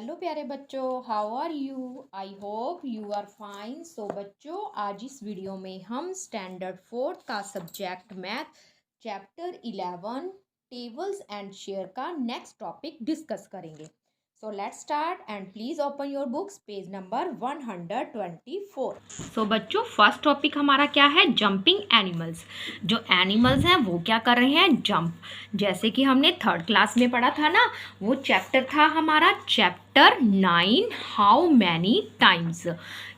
Hello प्यारे बच्चों, how are you? I hope you are fine. So बच्चों, आज इस वीडियो में हम स्टैंडर्ड फोर्थ का subject math chapter 11 tables and share का नेक्स्ट टॉपिक डिस्कस करेंगे। So let's start and please open your books, page number 124। सो बच्चों, फर्स्ट टॉपिक हमारा क्या है? Jumping animals. जो एनिमल्स हैं वो क्या कर रहे हैं? जंप। जैसे कि हमने थर्ड क्लास में पढ़ा था ना, वो चैप्टर था हमारा चैप्टर 9 हाउ मैनी टाइम्स।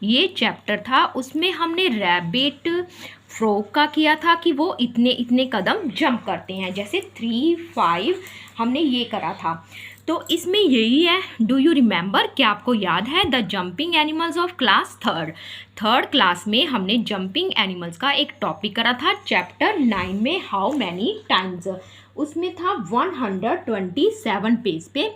ये चैप्टर था, उसमें हमने रैबिट फ्रॉग का किया था कि वो इतने इतने कदम जंप करते हैं, जैसे 3, 5 हमने ये करा था। तो इसमें यही है, डू यू रिमेंबर? क्या आपको याद है? The jumping animals of class third class में हमने जंपिंग एनिमल्स का एक टॉपिक करा था चैप्टर 9 में हाउ मैनी टाइम्स। उसमें था 127 पेज पे।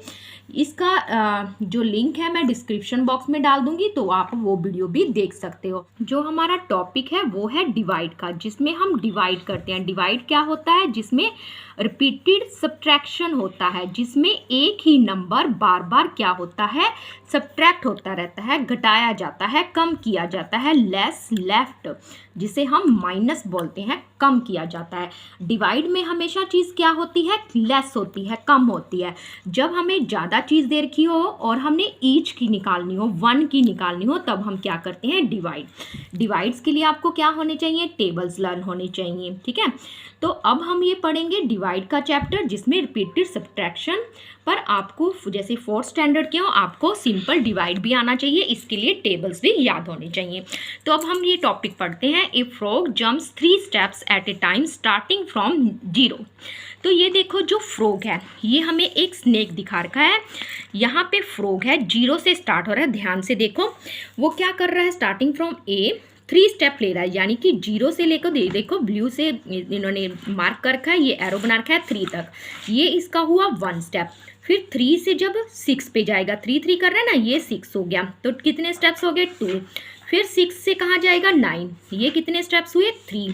इसका जो लिंक है मैं डिस्क्रिप्शन बॉक्स में डाल दूंगी, तो आप वो वीडियो भी देख सकते हो। जो हमारा टॉपिक है वो है डिवाइड का, जिसमें हम डिवाइड करते हैं। डिवाइड क्या होता है? जिसमें रिपीटेड सब्ट्रैक्शन होता है, जिसमें एक ही नंबर बार बार क्या होता है? सब्ट्रैक्ट होता रहता है, घटाया जाता है, कम किया जाता है। लेस लेफ्ट, जिसे हम माइनस बोलते हैं, कम किया जाता है। डिवाइड में हमेशा चीज़ क्या होती है? लेस होती है, कम होती है। जब हमें ज़्यादा चीज़ दे रखी हो और हमने ईच की निकालनी हो, 1 की निकालनी हो, तब हम क्या करते हैं? डिवाइड। डिवाइड्स के लिए आपको क्या होने चाहिए? टेबल्स लर्न होने चाहिए। ठीक है, तो अब हम ये पढ़ेंगे डिवाइड का चैप्टर, जिसमें रिपीटेड सब्ट्रैक्शन। पर आपको जैसे फोर्थ स्टैंडर्ड के हो, आपको सिंपल डिवाइड भी आना चाहिए, इसके लिए टेबल्स भी याद होने चाहिए। तो अब हम ये टॉपिक पढ़ते हैं। A frog jumps 3 steps at a time starting from 0। तो ये देखो, जो फ्रॉग है, ये हमें एक स्नेक दिखा रखा है। यहाँ पे फ्रॉग है, 0 से स्टार्ट हो रहा है। ध्यान से देखो, वो क्या कर रहा है? स्टार्टिंग फ्रॉम ए 3 स्टेप ले रहा है, यानी कि 0 से लेकर देखो ब्लू से इन्होंने मार्क कर रखा है, ये एरो बना रखा है 3 तक। ये इसका हुआ 1 स्टेप। फिर 3 से जब 6 पे जाएगा, 3 3 कर रहा है ना, ये 6 हो गया। तो कितने स्टेप्स हो गए? 2। फिर 6 से कहाँ जाएगा? 9। ये कितने स्टेप्स हुए? 3।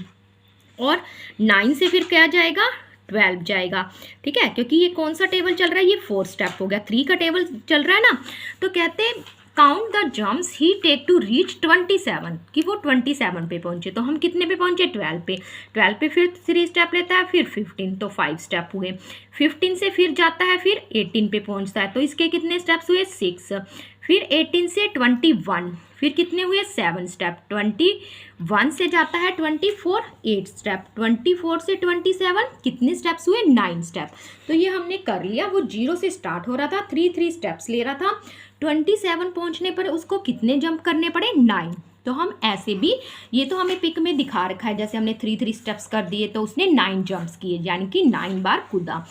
और 9 से फिर क्या जाएगा? 12 जाएगा। ठीक है, क्योंकि ये कौन सा टेबल चल रहा है? ये 4 स्टेप हो गया। 3 का टेबल चल रहा है ना, तो कहते हैं count the jumps he take to reach 27, कि वो 27 पे पहुंचे। तो हम कितने पे पहुंचे? 12 पे। 12 पे फिर 3 स्टेप लेता है, फिर 15, तो 5 स्टेप हुए। 15 से फिर जाता है, फिर 18 पे पहुंचता है, तो इसके कितने स्टेप्स हुए? 6। फिर 18 से 21, फिर कितने हुए? 7 स्टेप। 21 से जाता है 24, 8 स्टेप। 24 से 27 कितने स्टेप्स हुए? 9 स्टेप। तो ये हमने कर लिया। वो 0 से स्टार्ट हो रहा था, 3 स्टेप्स ले रहा था। 27 पहुंचने पर उसको कितने जंप करने पड़े? 9। तो हम ऐसे भी, ये तो हमें पिक में दिखा रखा है, जैसे हमने 3 स्टेप्स कर दिए, तो उसने 9 जंप्स किए, यानी कि 9 बार कूदा।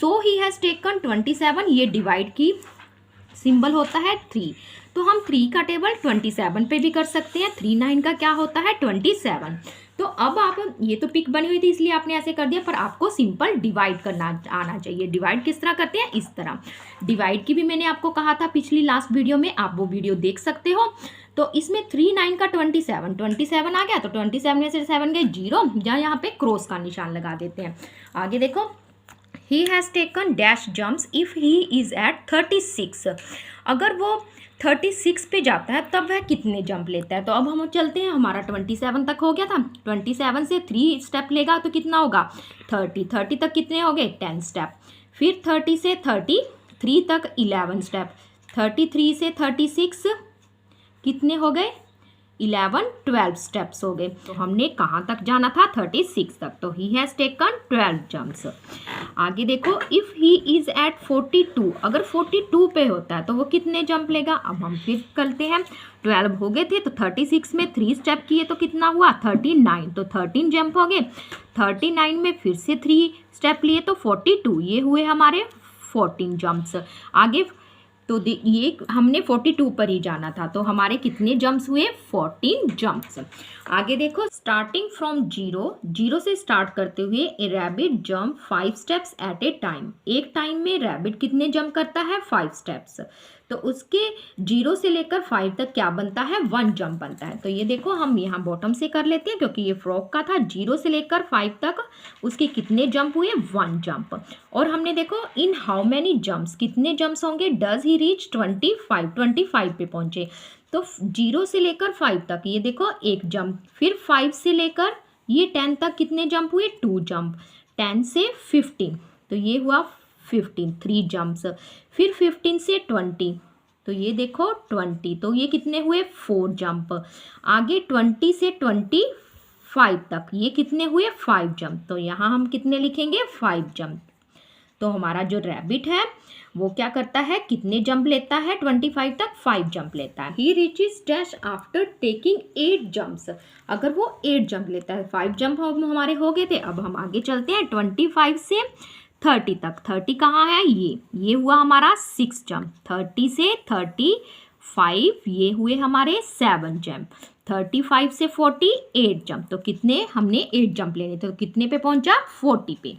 सो ही हैज़ टेकन 27। ये डिवाइड की सिंबल होता है 3। तो हम 3 का टेबल 27 पे भी कर सकते हैं। 3 9 का क्या होता है? 27। तो अब आप, ये तो पिक बनी हुई थी इसलिए आपने ऐसे कर दिया, पर आपको सिंपल डिवाइड करना आना चाहिए। डिवाइड किस तरह करते हैं? इस तरह। डिवाइड की भी मैंने आपको कहा था पिछली लास्ट वीडियो में, आप वो वीडियो देख सकते हो। तो इसमें 3 9 का 27 आ गया, तो 27 में से 7 गए 0, या यहाँ पे क्रॉस का निशान लगा देते हैं। आगे देखो, he has taken dash jumps if he is at 36। अगर वो 36 पे जाता है तब वह कितने जंप लेता है? तो अब हम चलते हैं, हमारा 27 तक हो गया था। 27 से 3 स्टेप लेगा तो कितना होगा? 30 तक कितने हो गए? 10 स्टेप। फिर 30 से 33 तक 11 स्टेप। 33 से 36 कितने हो गए? 11 12 स्टेप्स हो गए। तो हमने कहाँ तक जाना था? 36 तक। तो ही हैज़ टेकन 12 जंप्स। आगे देखो, इफ़ ही इज़ एट 42, अगर 42 पे होता है तो वो कितने जंप लेगा? अब हम फिर करते हैं। 12 हो गए थे, तो 36 में 3 स्टेप किए तो कितना हुआ? 39, तो 13 जंप हो गए। 39 में फिर से 3 स्टेप लिए तो 42, ये हुए हमारे 14 जंप्स। आगे तो ये हमने 42 पर ही जाना था, तो हमारे कितने जंप्स हुए? 14 जंप्स। आगे देखो, स्टार्टिंग फ्रॉम 0 से स्टार्ट करते हुए a rabbit jump 5 steps at a time. एक टाइम में रैबिट कितने जंप करता है? 5 स्टेप्स। तो उसके 0 से लेकर 5 तक क्या बनता है, 1 जंप बनता है। तो ये देखो हम यहाँ बॉटम से कर लेते हैं क्योंकि ये फ्रॉक का था। 0 से लेकर 5 तक उसके कितने जंप हुए, 1 जंप। और हमने देखो इन हाउ मैनी जंप्स, कितने जंप्स होंगे, डज ही रीच 25 पे पहुंचे। तो 0 से लेकर 5 तक ये देखो 1 जंप, फिर 5 से लेकर ये 10 तक कितने जंप हुए, 2 जंप, 10 से 15 तो ये हुआ 15, 3 जंप्स, फिर 15 से 20 तो ये देखो 20 तो ये कितने हुए, 4 जंप, आगे 20 से 25 तक ये कितने हुए, 5 जंप। तो यहाँ हम कितने लिखेंगे, 5 जंप। तो हमारा जो रैबिट है वो क्या करता है, कितने जंप लेता है, 25 तक 5 जंप लेता है। He reaches dash after taking 8 jumps, अगर वो 8 जंप लेता है, 5 जंप हमारे हो गए थे। अब हम आगे चलते हैं 25 से 30 तक। 30 कहाँ है, ये हुआ हमारा 6 जंप। 30 से 35 ये हुए हमारे 7 जंप। 35 से 40 8 जंप। तो कितने हमने 8 जंप लेने थे, तो कितने पे पहुंचा, 40 पे।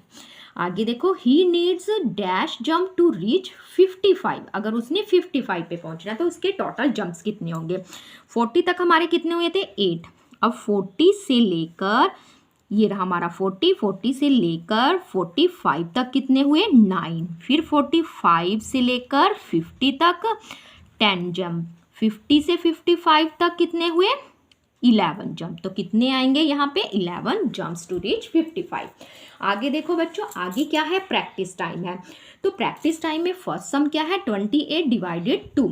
आगे देखो he needs dash jump to reach 55, अगर उसने 55 पे पहुंचना तो उसके टोटल जंप्स कितने होंगे। 40 तक हमारे कितने हुए थे, 8। अब 40 से लेकर ये रहा हमारा 40 से लेकर 45 तक कितने हुए, 9। फिर 45 से लेकर 50 तक 10 जंप। 50 से 55 तक कितने हुए, 11 जंप। तो कितने आएंगे यहाँ पे, 11 जंप्स टू रीच 55। आगे देखो बच्चों, आगे क्या है, प्रैक्टिस टाइम है। तो प्रैक्टिस टाइम में फर्स्ट सम क्या है, 28 डिवाइडेड 2।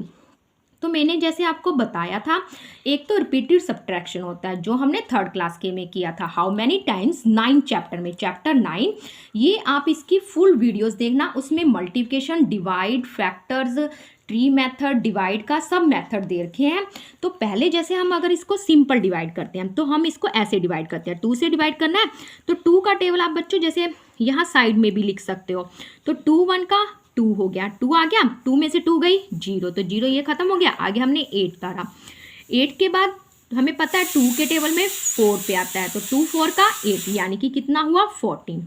तो मैंने जैसे आपको बताया था, एक तो रिपीटेड सब्ट्रैक्शन होता है जो हमने 3rd क्लास के में किया था, हाउ मैनी टाइम्स, 9 चैप्टर में, चैप्टर 9। ये आप इसकी फुल वीडियोस देखना, उसमें multiplication, divide, factors, tree method, divide का सब मेथड दे रखे हैं। तो पहले जैसे हम अगर इसको सिंपल डिवाइड करते हैं तो हम इसको ऐसे डिवाइड करते हैं, 2 से डिवाइड करना है। तो 2 का टेबल आप बच्चों जैसे यहाँ साइड में भी लिख सकते हो। तो 2 1 का 2 हो गया, 2 आ गया, 2 में से 2 गई 0, तो 0 ये खत्म हो गया। आगे हमने 8 करा, 8 के बाद हमें पता है 2 के टेबल में 4 पे आता है, तो 2 4 का 8 यानी कि कितना हुआ, 14।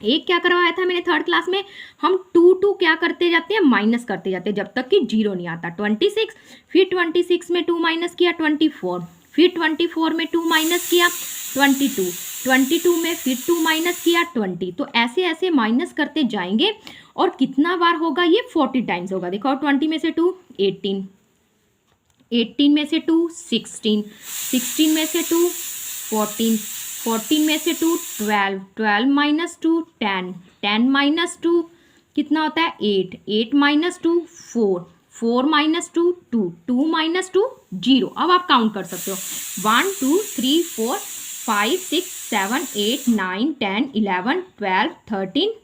एक क्या करवाया था मैंने 3rd क्लास में, हम 2 क्या करते जाते हैं, माइनस करते जाते हैं जब तक कि 0 नहीं आता। 26, फिर 26 में 2 माइनस किया 24, फिर 24 में 2 माइनस किया 22, 22 में फिर 2 माइनस किया 20। तो ऐसे ऐसे माइनस करते जाएंगे और कितना बार होगा, ये 40 टाइम्स होगा। देखो 20 में से 2 18, 18 में से 2 16, 16 में से 2 14, 14 में से 2 12, 12 माइनस 2 10, 10 माइनस 2 कितना होता है, 8, 8 माइनस 2 4, 4 माइनस 2 2, 2 माइनस 2 0। अब आप काउंट कर सकते हो, 1 2 3 4 5 6 7 8 9 10 11 12 13,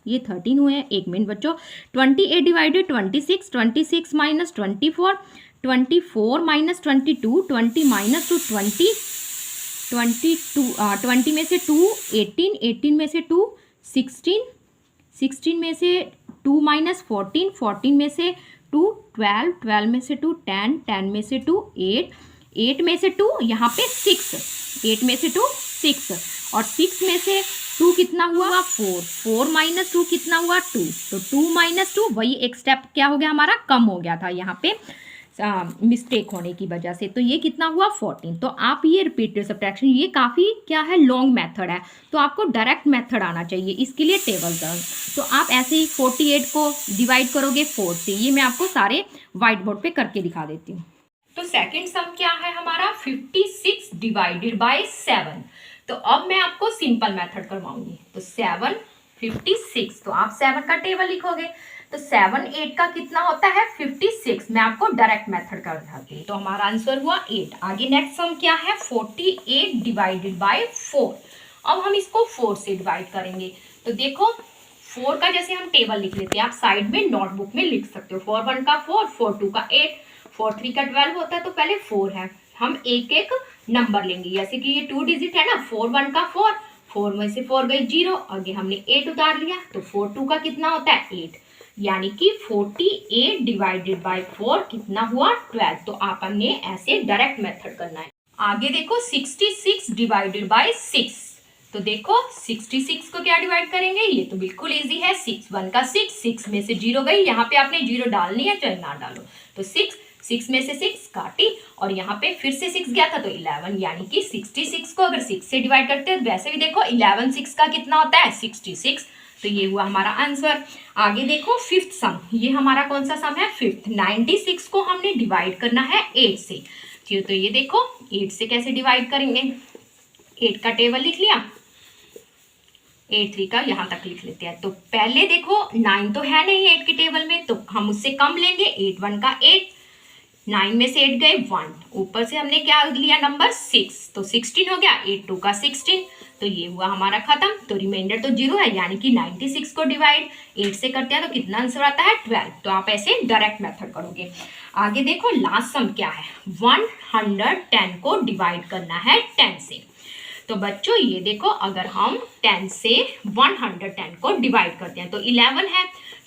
ये 13 हुए हैं। 1 मिनट बच्चों, 28 डिवाइडेड 26, 26 माइनस 24, 24 माइनस 22, 20 माइनस 2 20, 20 में से 2 18, 18 में से 2 16, 16 में से 2 माइनस 14, 14 में से 2 12, 12 में से 2 10, 10 में से 2 8, 8 में से 2 यहाँ पे 6, 8 में से 2 6, और 6 में से 2 कितना हुआ, 4, 4 माइनस 2 कितना हुआ, 2। तो 2 माइनस 2 वही एक स्टेप क्या हो गया हमारा, कम हो गया था यहाँ पे मिस्टेक होने की वजह से। तो ये कितना हुआ, 14। तो आप ये रिपीटेड सब्ट्रैक्शन, ये काफ़ी क्या है, लॉन्ग मेथड है, तो आपको डायरेक्ट मेथड आना चाहिए इसके लिए टेबल टर्न। तो आप ऐसे ही 48 को डिवाइड करोगे 4 से। ये मैं आपको सारे व्हाइट बोर्ड पे करके दिखा देती हूँ। तो सेकंड सम क्या है हमारा, 56 डिवाइडेड बाय 7। तो अब मैं आपको सिंपल मेथड करवाऊंगी। तो 7 56, तो आप 7 का टेबल लिखोगे, तो 7 8 का कितना होता है, 56। मैं आपको डायरेक्ट मेथड कर दिखाती हूँ। तो हमारा आंसर हुआ 8। आगे नेक्स्ट सम क्या है, 48 डिवाइडेड बाय 4। अब हम इसको 4 से डिवाइड करेंगे। तो देखो 4 का जैसे हम टेबल लिख लेते हैं, आप साइड में नोटबुक में लिख सकते हो। 4 1 का 4, 4 2 का 8, 4 3 का 12 होता है, तो पहले 4 है, हम एक एक नंबर लेंगे। जैसे कि ये 2 डिजिट है ना, 4 1 का 4, 4 में से 4 गई 0, आगे हमने 8 उतार लिया, तो 4 2 का कितना होता है, 8, यानी कि 48 डिवाइडेड बाय 4 कितना हुआ, 12। तो आपने ऐसे डायरेक्ट मेथड करना है। आगे देखो 66 डिवाइडेड बाय 6। तो देखो 66 को क्या डिवाइड करेंगे, ये तो बिल्कुल इजी है, 6 1 का 6, 6 में से 0 गई, यहाँ पे आपने 0 डालनी है चाहे ना डालो, तो 6 में से 6 काटी और यहाँ पे फिर से 6 गया था तो 11, यानी कि 66 को अगर 6 से डिवाइड करते हैं, वैसे भी देखो 11 6 का कितना होता है 66, तो ये हुआ हमारा आंसर। आगे देखो फिफ्थ सम, ये हमारा कौन सा सम है, फिफ्थ। 96 को हमने डिवाइड करना है 8 से, तो ये देखो 8 से कैसे डिवाइड करेंगे, 8 का टेबल लिख लिया, 8 3 का यहाँ तक लिख लेते हैं। तो पहले देखो 9 तो है नहीं 8 के टेबल में, तो हम उससे कम लेंगे, 8 1 का 8, 9 में से 8 गए 1, ऊपर से हमने क्या लिया नंबर 6, तो 16 हो गया, 8 2 का 16, तो ये हुआ हमारा खत्म। तो रिमाइंडर तो 0 है, यानी कि 96 को डिवाइड 8 से करते हैं तो कितना आंसर आता है 12, तो आप ऐसे डायरेक्ट मेथड करोगे। आगे देखो लास्ट सम क्या है, 110 को डिवाइड करना है 10 से। तो बच्चों ये देखो अगर हम 10 से 110 को डिवाइड करते हैं तो 11 है,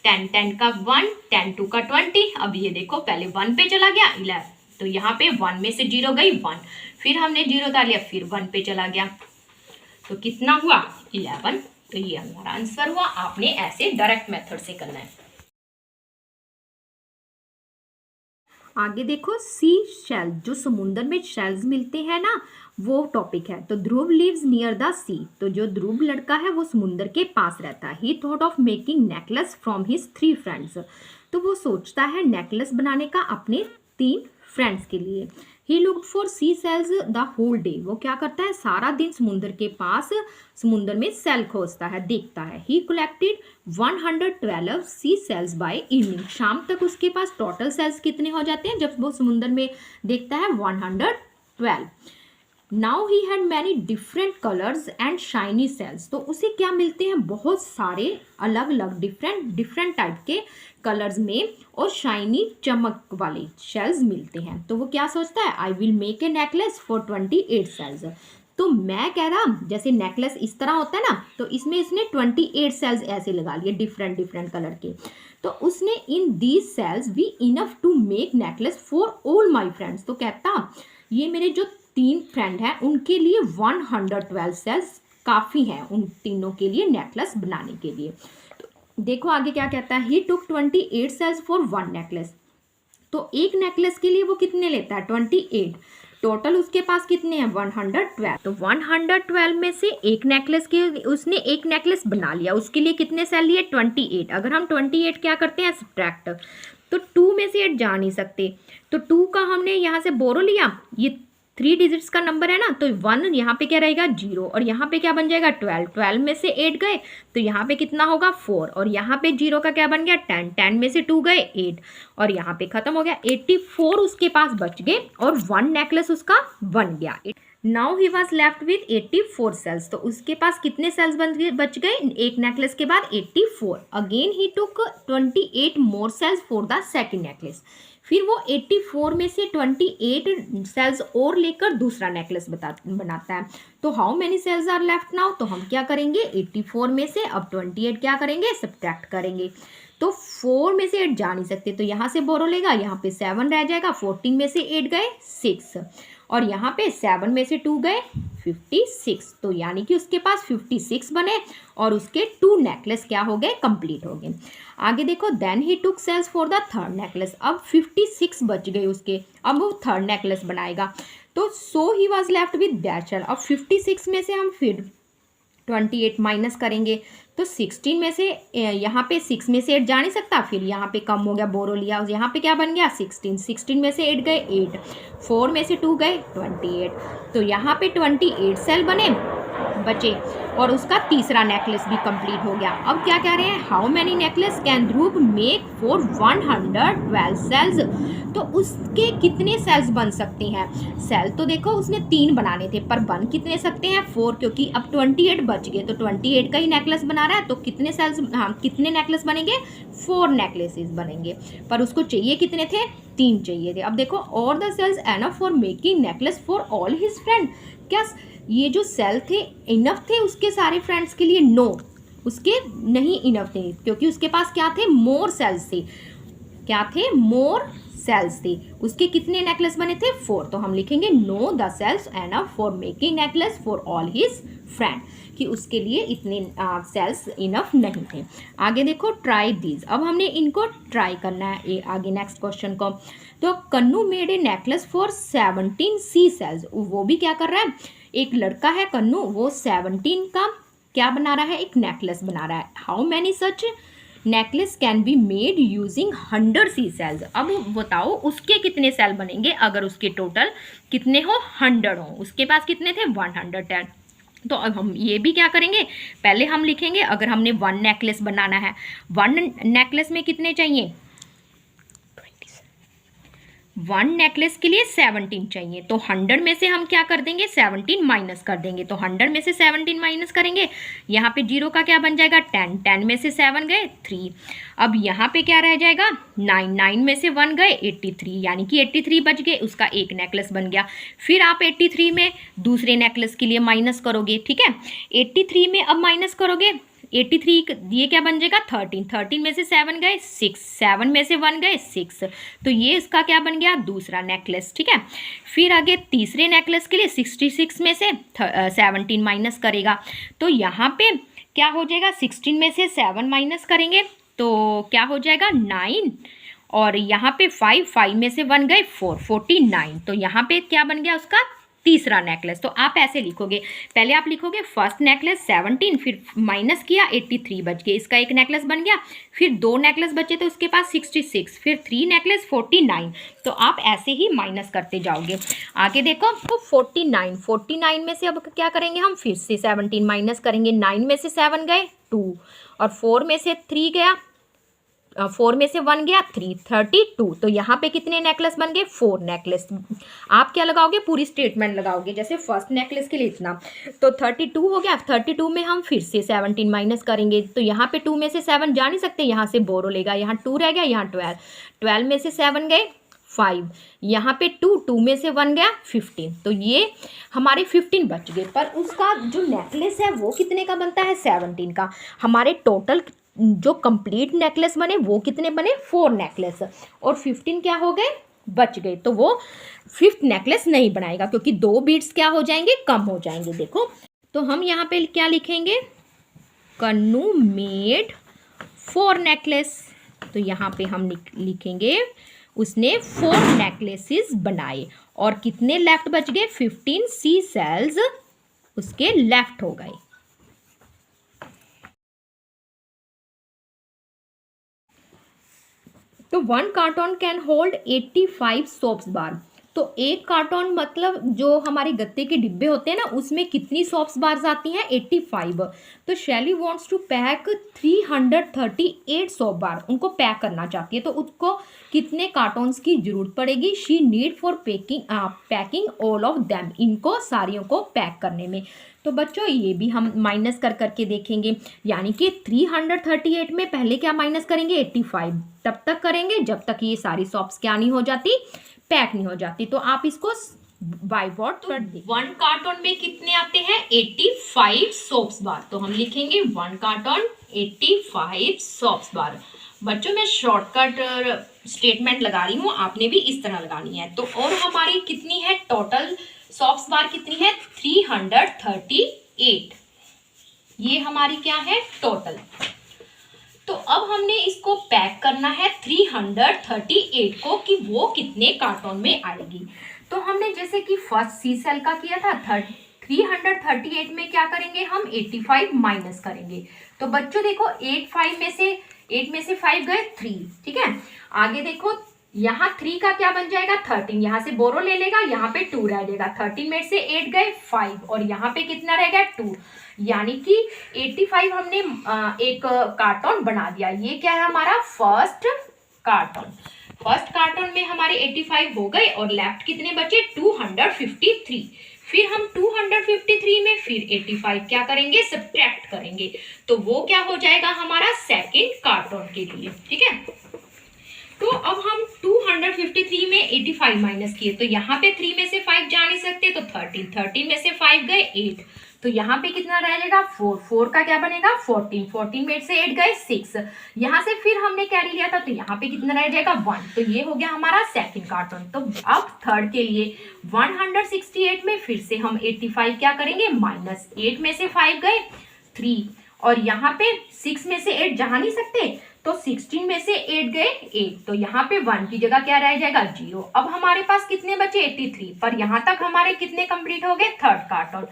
10 10 का 1, 10 2 का 20, अब ये देखो पहले 1 पे चला गया 11, तो यहाँ पे 1 में से 0 गई 1, फिर हमने 0 उतार लिया, फिर 1 पे चला गया, तो कितना हुआ 11, तो ये हमारा आंसर हुआ। आपने ऐसे डायरेक्ट मेथड से करना है। आगे देखो सी शेल, जो समुद्र में शेल्स मिलते हैं ना, वो टॉपिक है। तो ध्रुव लिव्स नियर द सी, तो जो ध्रुव लड़का है वो समुद्र के पास रहता है। ही thought of making necklace from his 3 friends, तो वो सोचता है नेकलेस बनाने का अपने 3 फ्रेंड्स के लिए। He looked for sea shells the whole day, वो क्या करता है सारा दिन समुद्र के पास समुद्र में सेल खोजता है, देखता है। He collected 112 sea shells by evening, शाम तक उसके पास टोटल सेल्स कितने हो जाते हैं जब वो समुद्र में देखता है 112। Now he had many different colours and shiny shells, तो उसे क्या मिलते हैं बहुत सारे अलग अलग डिफरेंट टाइप के कलर्स में और शाइनी चमक वाले शेल्स मिलते हैं। तो वो क्या सोचता है, I will make a necklace for 28 shells. तो मैं कह रहा जैसे नेकलेस इस तरह होता है ना, तो इसमें इसने 28 सेल्स ऐसे लगा लिए डिफरेंट कलर के। तो उसने in these shells be enough to make necklace for all my friends, तो कहता ये मेरे जो 3 फ्रेंड हैं उनके लिए 112 सेल्स काफ़ी हैं उन तीनों के लिए नेकलेस बनाने के लिए। तो देखो आगे क्या कहता है, ही टुक 28 सेल्स फॉर 1 नेकलेस, तो एक नेकलेस के लिए वो कितने लेता है 28, टोटल उसके पास कितने हैं 112। तो 112 में से एक नेकलेस के उसने एक नेकलेस बना लिया, उसके लिए कितने सेल लिए 28। अगर हम 28 क्या करते हैं सब्ट्रैक्ट, तो 2 में से 8 जा नहीं सकते, तो 2 का हमने यहाँ से बोरो लिया, ये 3 डिजिट्स का नंबर है ना, तो 1 यहाँ पे क्या रहेगा 0 और यहाँ पे क्या बन जाएगा 12, 12 में से 8 गए तो यहाँ पे कितना होगा 4 और यहाँ पे 0 का क्या बन गया 10, 10 में से 2 गए 8 और यहाँ पे खत्म हो गया, 84 उसके पास बच गए और 1 नेकलेस उसका बन गया। Now he was left with 84 shells, तो उसके पास कितने सेल्स बच गए एक नेकलेस के बाद 84। Again he took 28 more shells for the second necklace, फिर वो 84 में से 28 सेल्स और लेकर दूसरा नेकलेस बनाता है। तो how many shells are left now, तो हम क्या करेंगे 84 में से अब 28 क्या करेंगे सब्ट्रैक्ट करेंगे, तो 4 में से 8 जा नहीं सकते, तो यहाँ से बोरो लेगा, यहाँ पे 7 रह जाएगा, 14 में से 8 गए 6 और यहाँ पे 7 में से 2 गए 56, तो यानी कि उसके पास 56 बने और उसके 2 नेकलेस क्या हो गए कंप्लीट हो गए। आगे देखो then he took shells for the third necklace, अब 56 बच गए उसके, अब वो थर्ड नेकलेस बनाएगा, तो so he was left with that shell. अब 56 में से हम फिर 28 माइनस करेंगे, तो 16 में से यहाँ पे 6 में से 8 जा नहीं सकता, फिर यहाँ पे कम हो गया बोरो लिया, यहाँ पे क्या बन गया 16, 16 में से 8 गए 8, 4 में से 2 गए 28, तो यहाँ पे 28 सेल बचे और उसका तीसरा नेकलेस भी कंप्लीट हो गया। अब क्या कह रहे हैं, how many necklace can Dhruv make for 112 shells, तो उसके कितने सेल्स बन सकते हैं। सेल तो देखो उसने 3 बनाने थे पर बन कितने सकते हैं 4, क्योंकि अब 28 बच गए, तो 28 का ही नेकलेस बना रहा है, तो कितने सेल्स कितने नेकलेस बनेंगे 4 नेकलेसेस बनेंगे, पर उसको चाहिए कितने थे 3 चाहिए थे। अब देखो और the shells enough for making necklace for all his friend, क्या ये जो सेल थे इनफ थे उसके सारे फ्रेंड्स के लिए, नो उसके नहीं इनफ थे, क्योंकि उसके पास क्या थे मोर सेल्स थे, क्या थे मोर सेल्स थे, उसके कितने नेकलेस बने थे? 4। तो हम लिखेंगे no the shells enough for making necklace for all his friend, कि उसके लिए इतने सेल्स इनफ नहीं थे। आगे देखो, ट्राई दीज। अब हमने इनको ट्राई करना है आगे नेक्स्ट क्वेश्चन को। तो Kannu made a necklace for 17 sea shells. वो भी क्या कर रहा है, एक लड़का है कन्नू, वो 17 का क्या बना रहा है, एक नेकलेस बना रहा है। How many such necklace can be made using 100 sea shells. अब बताओ उसके कितने सेल बनेंगे अगर उसके टोटल कितने हो, 100 हो। उसके पास कितने थे, 110। तो अब हम ये भी क्या करेंगे, पहले हम लिखेंगे अगर हमने 1 नेकलेस बनाना है, 1 नेकलेस में कितने चाहिए, 1 नेकलेस के लिए 17 चाहिए। तो 100 में से हम क्या कर देंगे, 17 माइनस कर देंगे। तो 100 में से 17 माइनस करेंगे, यहाँ पे 0 का क्या बन जाएगा, 10। 10 में से 7 गए 3। अब यहाँ पे क्या रह जाएगा, 9। 9 में से 1 गए 83, यानी कि 83 बच गए, उसका एक नेकलेस बन गया। फिर आप 83 में दूसरे नेकलेस के लिए माइनस करोगे, ठीक है। 83 में अब माइनस करोगे 83, ये क्या बन जाएगा, 13। 13 में से 7 गए 6, 7 में से 1 गए 6। तो ये इसका क्या बन गया, दूसरा नेकलेस, ठीक है। फिर आगे तीसरे नेकलेस के लिए 66 में से 17 माइनस करेगा, तो यहाँ पे क्या हो जाएगा, 16 में से 7 माइनस करेंगे तो क्या हो जाएगा 9, और यहाँ पे 5 में से 1 गए 4, 49। तो यहाँ पे क्या बन गया उसका तीसरा नेकलेस। तो आप ऐसे लिखोगे, पहले आप लिखोगे फर्स्ट नेकलेस 17, फिर माइनस किया 83 बच गए, इसका एक नेकलेस बन गया। फिर 2 नेकलेस बचे तो उसके पास 66, फिर 3 नेकलेस 49। तो आप ऐसे ही माइनस करते जाओगे। आगे देखो, तो 49 में से अब क्या करेंगे हम, फिर से 17 माइनस करेंगे। 9 में से 7 गए 2, और 4 में से 3 गया, 4 में से 1 गया 3, 32। तो यहाँ पे कितने नेकलेस बन गए, 4 नेकलेस। आप क्या लगाओगे, पूरी स्टेटमेंट लगाओगे, जैसे फर्स्ट नेकलेस के लिए इतना, तो 32 हो गया। 32 में हम फिर से 17 माइनस करेंगे, तो यहाँ पे 2 में से 7 जा नहीं सकते, यहाँ से बोरो लेगा, यहाँ 2 रह गया, यहाँ 12। 12 में से 7 गए 5, यहाँ पे 2 में से 1 गया 15। तो ये हमारे 15 बच गए, पर उसका जो नेकलेस है वो कितने का बनता है, 17 का। हमारे टोटल जो कंप्लीट नेकलेस बने वो कितने बने, 4 नेकलेस, और 15 क्या हो गए, बच गए। तो वो 5th नेकलेस नहीं बनाएगा, क्योंकि 2 बीट्स क्या हो जाएंगे, कम हो जाएंगे। देखो, तो हम यहाँ पे क्या लिखेंगे, कन्नू मेड 4 नेकलेस। तो यहाँ पे हम लिखेंगे उसने 4 नेकलेसेस बनाए, और कितने लेफ्ट बच गए, 15 सी सेल्स उसके लेफ्ट हो गए। तो 1 कार्टन कैन होल्ड 85 सोप्स बार। तो एक कार्टन मतलब जो हमारे गत्ते के डिब्बे होते हैं ना, उसमें कितनी सोप्स बार्स आती हैं, 85। तो Shelly wants to pack 338 soap bar, उनको पैक करना चाहती है। तो उसको कितने कार्टन्स की जरूरत पड़ेगी, she need for packing all of them, इनको सारियों को पैक करने में। तो बच्चों ये भी हम माइनस कर करके देखेंगे, यानी कि 338 में पहले क्या माइनस करेंगे, 85 तब तक करेंगे जब तक ये सारी सोप्स क्या नहीं हो जाती, पैक नहीं हो जाती। तो आप इसको बाय वर्ड कर दें। 1 कार्टन में कितने आते हैं, 85 सोप्स बार। तो हम लिखेंगे 1 कार्टन 85 सोप्स बार। बच्चों मैं शॉर्टकट स्टेटमेंट लगा रही हूँ, आपने भी इस तरह लगानी है। तो और हमारी कितनी है टोटल सोप्स बार, कितनी है, 338। ये हमारी क्या है, टोटल। तो अब हमने इसको पैक करना है 338 को, कि वो कितने कार्टन में आएगी। तो हमने जैसे कि फर्स्ट सी सेल का किया था, 338 में क्या करेंगे हम, 85 माइनस करेंगे। तो बच्चों देखो 8 में से 5 गए 3, ठीक है। आगे देखो यहाँ 3 का क्या बन जाएगा, 13, यहाँ से बोरो ले लेगा, यहाँ पे 2 रह जाएगा। 13 में से 8 गए 5, और यहाँ पे कितना रह गया 2, यानी कि 85 हमने एक कार्टन बना दिया। ये क्या है हमारा फर्स्ट कार्टन। फर्स्ट कार्टन में हमारे 85 हो गए, और लेफ्ट कितने बचे, 253। फिर हम 253 में फिर 85 क्या करेंगे, सब्ट्रैक्ट करेंगे, तो वो क्या हो जाएगा हमारा सेकंड कार्टन के लिए, ठीक है। तो अब हम 253 में 85 माइनस किए, तो यहाँ पे 3 में से 5 जा नहीं सकते, तो 13 में से 5 गए 8, तो यहाँ पे कितना रह जाएगा 4, 4 का क्या बनेगा 14, 14 में 8 से 8 गए 6, यहाँ से फिर हमने कैरी लिया था तो यहाँ पे कितना रह जाएगा 1, तो ये हो गया हमारा सेकंड कार्टन। तो अब थर्ड के लिए 168 में फिर से हम 85 क्या करेंगे माइनस, 8 में से 5 गए 3, और यहाँ पे 6 में से 8 जा नहीं सकते तो 16 में से 8 गए 8, तो यहाँ पे 1 की जगह क्या रह जाएगा 0। अब हमारे पास कितने बचे 83, पर यहाँ तक हमारे कितने कंप्लीट हो गए थर्ड कार्टन।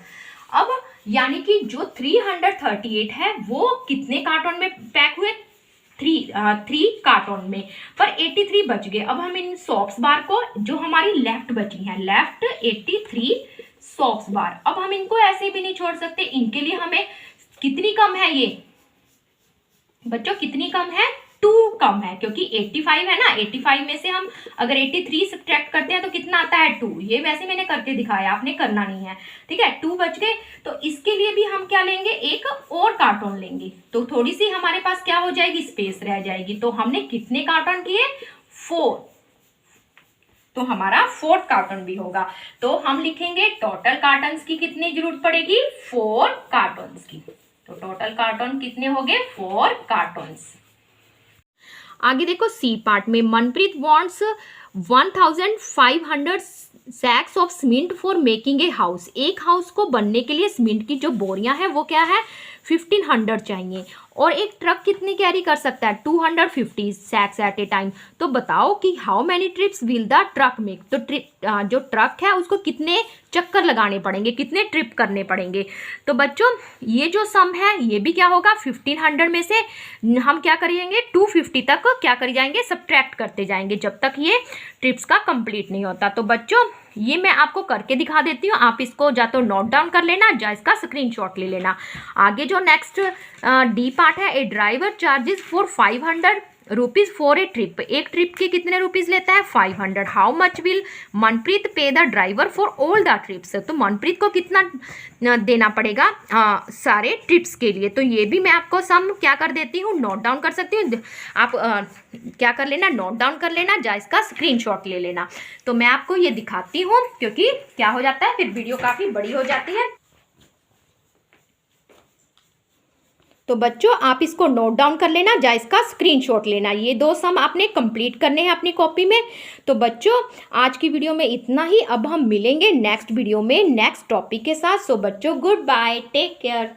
अब यानी कि जो 338 है वो कितने कार्टन में पैक हुए 3 कार्टन में, पर 83 बच गए। अब हम इन सॉक्स बार को जो हमारी लेफ्ट बची है, लेफ्ट 83 सॉक्स बार, अब हम इनको ऐसे भी नहीं छोड़ सकते, इनके लिए हमें कितनी कम है ये बच्चों, कितनी कम है 2 कम है, क्योंकि 85 है ना, 85 में से हम अगर 83 सब्ट्रैक्ट करते हैं तो कितना आता है 2। ये वैसे मैंने करके दिखाया, आपने करना नहीं है, ठीक है। 2 बच गए, तो इसके लिए भी हम क्या लेंगे एक और कार्टन लेंगे, तो थोड़ी सी हमारे पास क्या हो जाएगी स्पेस रह जाएगी। तो हमने कितने कार्टन किए 4, तो हमारा 4th कार्टन भी होगा। तो हम लिखेंगे टोटल कार्टन्स की कितनी जरूरत पड़ेगी 4 कार्टन्स की, तो टोटल कार्टन कितने हो गए 4 कार्टन्स। आगे देखो सी पार्ट में Manpreet wants 1500 sacks of cement for making a house. एक हाउस को बनने के लिए सीमेंट की जो बोरियां हैं वो क्या है 1500 चाहिए, और एक ट्रक कितनी कैरी कर सकता है 250 सैक्स एट ए टाइम। तो बताओ कि how many trips will the truck make, तो जो ट्रक है उसको कितने चक्कर लगाने पड़ेंगे, कितने ट्रिप करने पड़ेंगे। तो बच्चों ये जो सम है ये भी क्या होगा 1500 में से हम क्या करेंगे 250 तक क्या कर जाएंगे सब्ट्रैक्ट करते जाएंगे जब तक ये ट्रिप्स का कंप्लीट नहीं होता। तो बच्चों ये मैं आपको करके दिखा देती हूँ, आप इसको या तो नोट डाउन कर लेना या इसका स्क्रीनशॉट ले लेना। आगे जो नेक्स्ट डी पार्ट है, a driver charges for 500 rupees for a trip. एक ट्रिप के कितने रुपीज लेता है 500। हाउ मच विल मनप्रीत पे the driver for all the trips. तो मनप्रीत को कितना देना पड़ेगा सारे ट्रिप्स के लिए। तो ये भी मैं आपको सम क्या कर देती हूँ नोट डाउन कर सकती हूँ, आप क्या कर लेना नोट डाउन कर लेना या इसका स्क्रीनशॉट ले लेना। तो मैं आपको ये दिखाती हूँ क्योंकि क्या हो जाता है फिर वीडियो काफ़ी बड़ी हो जाती है। तो बच्चों आप इसको नोट डाउन कर लेना या इसका स्क्रीनशॉट लेना, ये 2 सम आपने कंप्लीट करने हैं अपनी कॉपी में। तो बच्चों आज की वीडियो में इतना ही, अब हम मिलेंगे नेक्स्ट वीडियो में नेक्स्ट टॉपिक के साथ। सो बच्चों गुड बाय, टेक केयर।